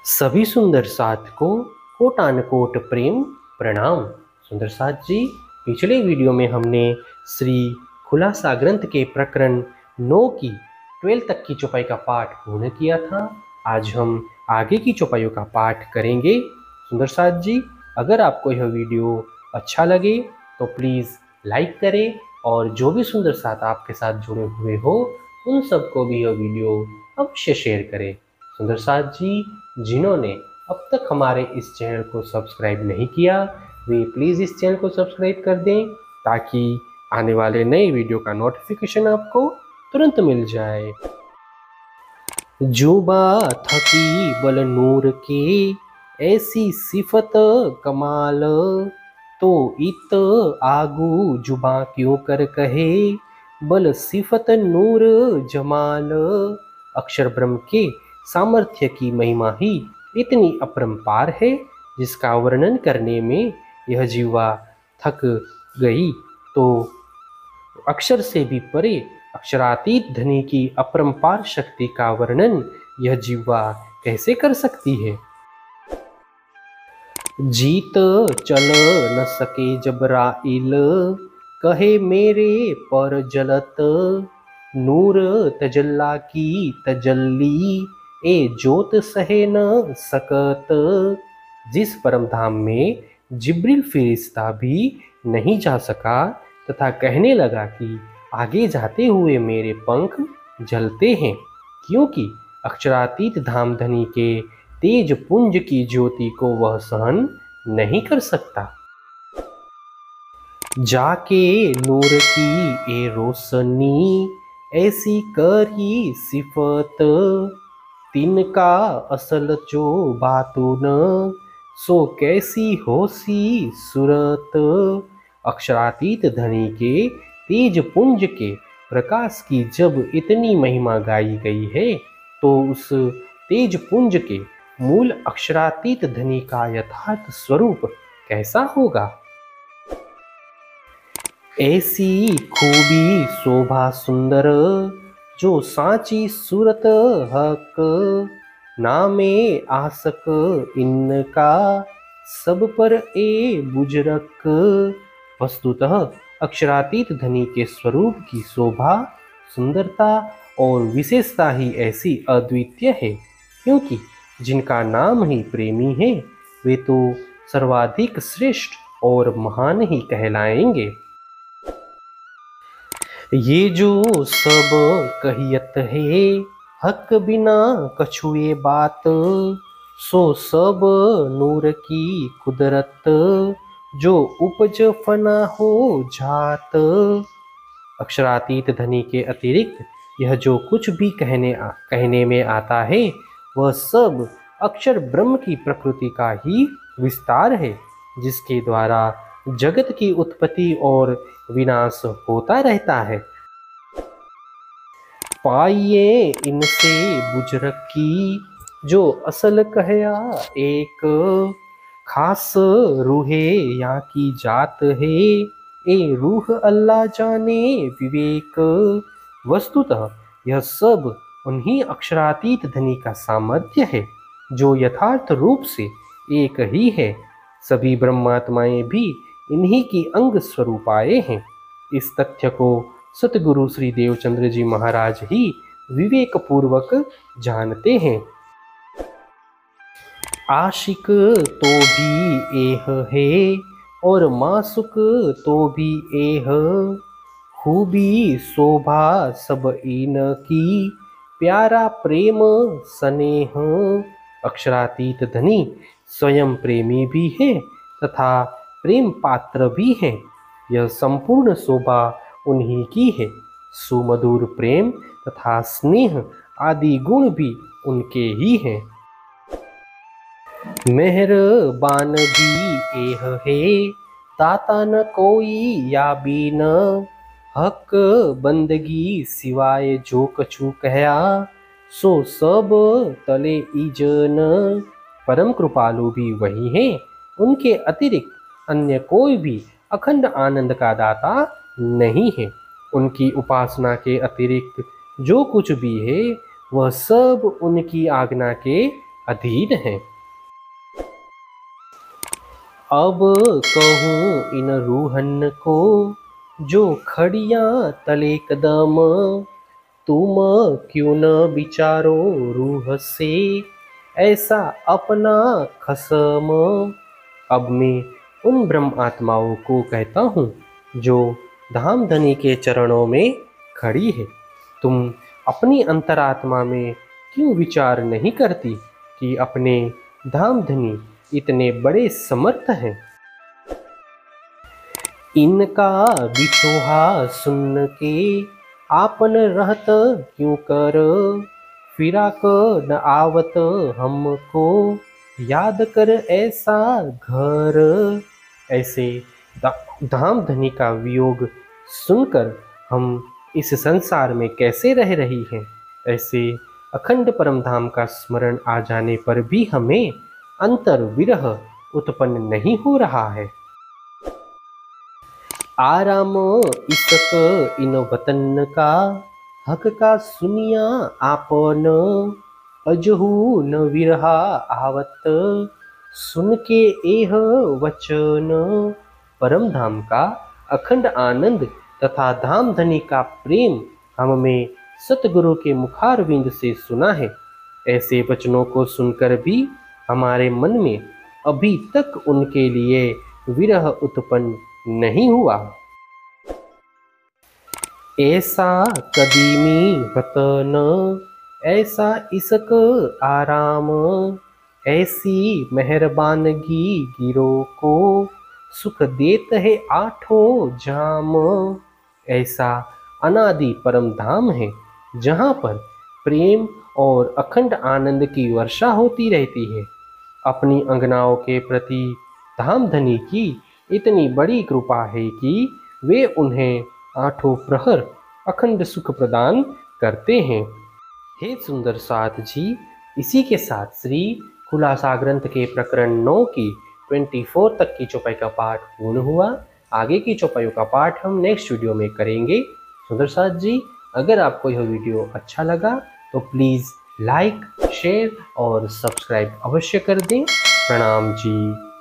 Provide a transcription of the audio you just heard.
सभी सुंदर साथ को कोटानकोट प्रेम प्रणाम। सुंदर साथ जी, पिछले वीडियो में हमने श्री खुलासा ग्रंथ के प्रकरण 9 की 12 तक की चौपाई का पाठ पूर्ण किया था। आज हम आगे की चौपाइयों का पाठ करेंगे। सुंदर साथ जी, अगर आपको यह वीडियो अच्छा लगे तो प्लीज़ लाइक करें और जो भी सुंदर साथ आपके साथ जुड़े हुए हो उन सबको भी यह वीडियो अवश्य शेयर करें। सुंदर साथ जी, जिन्होंने अब तक हमारे इस चैनल को सब्सक्राइब नहीं किया वे प्लीज़ इस चैनल को सब्सक्राइब कर दें ताकि आने वाले नए वीडियो का नोटिफिकेशन आपको तुरंत मिल जाए। जुबा थकी बल नूर के ऐसी सिफत कमाल, तो इत आगू जुबा क्यों कर कहे बल सिफत नूर जमाल। अक्षर ब्रह्म के सामर्थ्य की महिमा ही इतनी अपरंपार है जिसका वर्णन करने में यह जीवा थक गई तो अक्षर से भी परे अक्षरातीत धनी की अपरंपार शक्ति का वर्णन यह जीवा कैसे कर सकती है। जीत चल न सके जबराइल, कहे मेरे पर जलत नूर तजल्ला की तजल्ली, ए जोत सहे न सकत। जिस परम धाम में जिब्रील फिरिश्ता भी नहीं जा सका तथा कहने लगा कि आगे जाते हुए मेरे पंख जलते हैं, क्योंकि अक्षरातीत धाम धनी के तेज पुंज की ज्योति को वह सहन नहीं कर सकता। जाके नूर की ए रोशनी ऐसी करी सिफत, तिनका असल जो बातुन सो कैसी होसी सूरत। अक्षरातीत धनी के तेज पुंज के प्रकाश की जब इतनी महिमा गाई गई है तो उस तेज पुंज के मूल अक्षरातीत धनी का यथार्थ स्वरूप कैसा होगा। ऐसी खूबी शोभा सुंदर जो सांची सूरत हक, नामे आसक इनका सब पर ए बुजरक। वस्तुतः अक्षरातीत धनी के स्वरूप की शोभा सुंदरता और विशेषता ही ऐसी अद्वितीय है, क्योंकि जिनका नाम ही प्रेमी है वे तो सर्वाधिक श्रेष्ठ और महान ही कहलाएंगे। ये जो सब कहियत है हक बिना कछुए बात, सो सब नूर की कुदरत जो उपज फना हो जात। अक्षरातीत धनी के अतिरिक्त यह जो कुछ भी कहने में आता है वह सब अक्षर ब्रह्म की प्रकृति का ही विस्तार है, जिसके द्वारा जगत की उत्पत्ति और विनाश होता रहता है। पाइए इनसे बुजरक की जो असल कहया एक, खास रूहे यहाँ की जात है ए रूह अल्लाह जाने विवेक। वस्तुतः यह सब उन्हीं अक्षरातीत धनी का सामर्थ्य है जो यथार्थ रूप से एक ही है। सभी ब्रह्मात्माएं भी इन्हीं की अंग स्वरूप आए हैं। इस तथ्य को सतगुरु श्री देवचंद्र जी महाराज ही विवेक पूर्वक जानते हैं। आशिक तो भी एह है और मासुक तो भी एह, खूबी शोभा सब इन की प्यारा प्रेम स्नेह। अक्षरातीत धनी स्वयं प्रेमी भी है तथा प्रेम पात्र भी है। यह संपूर्ण शोभा उन्हीं की है। सुमधुर प्रेम तथा स्नेह आदि गुण भी उनके ही हैं। मेहरबान भी एह है दाता न कोई या बीन, हक बंदगी सिवाय जो कछु कहया सो सब तले इजन। परम कृपालु भी वही हैं, उनके अतिरिक्त अन्य कोई भी अखंड आनंद का दाता नहीं है। उनकी उपासना के अतिरिक्त जो कुछ भी है वह सब उनकी आज्ञा के अधीन हैं। अब कहूँ इन रूहन को जो खड़ियाँ तले कदम, तुम क्यों न विचारो रूह से ऐसा अपना खसम। अब मैं उन ब्रह्म आत्माओं को कहता हूँ जो धामधनी के चरणों में खड़ी है, तुम अपनी अंतरात्मा में क्यों विचार नहीं करती कि अपने धामधनी इतने बड़े समर्थ हैं। इनका बिछोहा सुन के आपन रहत क्यों कर, फिराक न आवत हमको याद कर ऐसा घर। ऐसे धामधनी का वियोग सुनकर हम इस संसार में कैसे रह रही हैं। ऐसे अखंड परम धाम का स्मरण आ जाने पर भी हमें अंतर विरह उत्पन्न नहीं हो रहा है। आराम इसक इन वतन का हक का सुनिया आपन, अजहू न विरहा आवत सुन के एह वचन। परम धाम का अखंड आनंद तथा धामधनी का प्रेम हमने सतगुरु के मुखारविंद से सुना है। ऐसे वचनों को सुनकर भी हमारे मन में अभी तक उनके लिए विरह उत्पन्न नहीं हुआ। ऐसा कदीमी वतन ऐसा इसक आराम, ऐसी मेहरबानगी गिरो को सुख देत है आठों जाम। ऐसा अनादि परम धाम है जहाँ पर प्रेम और अखंड आनंद की वर्षा होती रहती है। अपनी अंगनाओं के प्रति धामधनी की इतनी बड़ी कृपा है कि वे उन्हें आठों प्रहर अखंड सुख प्रदान करते हैं। हे सुंदर साथ जी, इसी के साथ श्री खुलासा ग्रंथ के प्रकरण 9 की 24 तक की चौपाई का पाठ पूर्ण हुआ। आगे की चौपाइयों का पाठ हम नेक्स्ट वीडियो में करेंगे। सुंदर साथ जी, अगर आपको यह वीडियो अच्छा लगा तो प्लीज़ लाइक, शेयर और सब्सक्राइब अवश्य कर दें। प्रणाम जी।